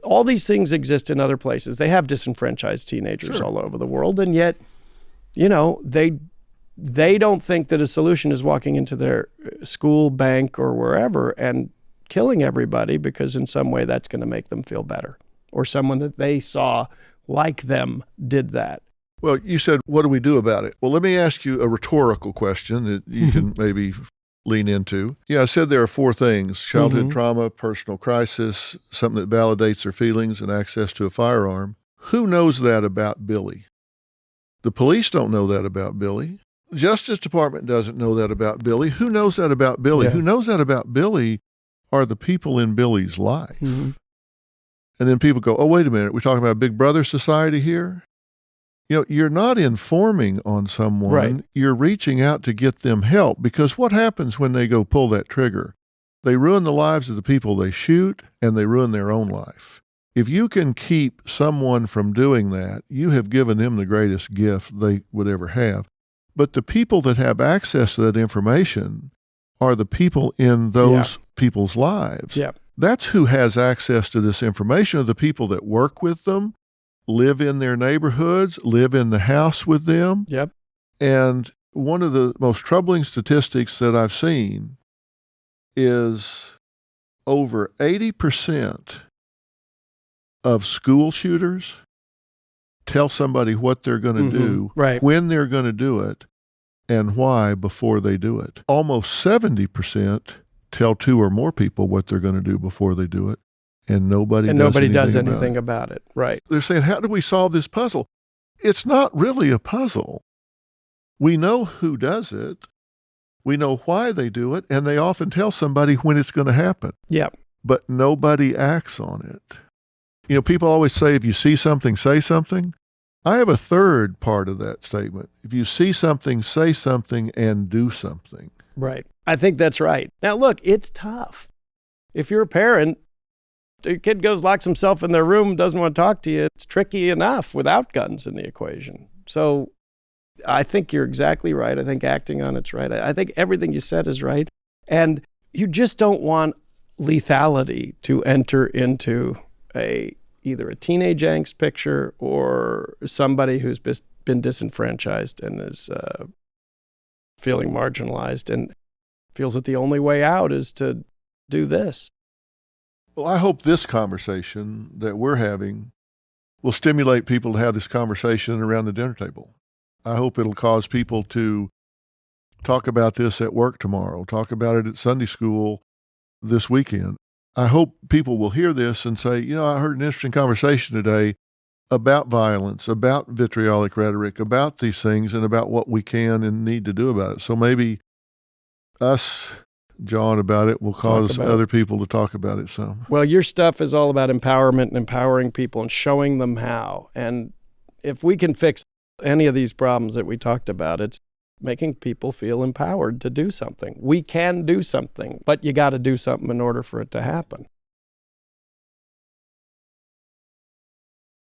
All these things exist in other places. They have disenfranchised teenagers all over the world, and yet, they don't think that a solution is walking into their school, bank, or wherever and killing everybody because in some way that's going to make them feel better, or someone that they saw like them did that. Well, you said, what do we do about it? Well, let me ask you a rhetorical question that you can maybe lean into. Yeah, I said there are 4 things: childhood trauma, personal crisis, something that validates their feelings, and access to a firearm. Who knows that about Billy? The police don't know that about Billy. Justice Department doesn't know that about Billy. Who knows that about Billy? Yeah. Who knows that about Billy are the people in Billy's life. And then people go, oh, wait a minute, we're talking about Big Brother society here? You're not informing on someone. Right. You're reaching out to get them help, because what happens when they go pull that trigger? They ruin the lives of the people they shoot, and they ruin their own life. If you can keep someone from doing that, you have given them the greatest gift they would ever have. But the people that have access to that information are the people in those people's lives. Yeah. That's who has access to this information, are the people that work with them, live in their neighborhoods, live in the house with them. Yep. And one of the most troubling statistics that I've seen is over 80% of school shooters tell somebody what they're going to do, when they're going to do it, and why before they do it. Almost 70% tell 2 or more people what they're going to do before they do it, and nobody does anything about it. Right. They're saying, how do we solve this puzzle? It's not really a puzzle. We know who does it. We know why they do it, and they often tell somebody when it's going to happen. Yep. But nobody acts on it. People always say, if you see something, say something. I have a third part of that statement. If you see something, say something and do something. Right. I think that's right. Now, look, it's tough. If you're a parent, the kid goes, locks himself in their room, doesn't want to talk to you. It's tricky enough without guns in the equation. So I think you're exactly right. I think acting on it's right. I think everything you said is right. And you just don't want lethality to enter into either a teenage angst picture or somebody who's been disenfranchised and is feeling marginalized and feels that the only way out is to do this. Well, I hope this conversation that we're having will stimulate people to have this conversation around the dinner table. I hope it'll cause people to talk about this at work tomorrow, talk about it at Sunday school this weekend. I hope people will hear this and say, I heard an interesting conversation today about violence, about vitriolic rhetoric, about these things, and about what we can and need to do about it. So maybe us, John, about it will cause other people to talk about it some. Well, your stuff is all about empowerment and empowering people and showing them how. And if we can fix any of these problems that we talked about, it's making people feel empowered to do something. We can do something, but you got to do something in order for it to happen.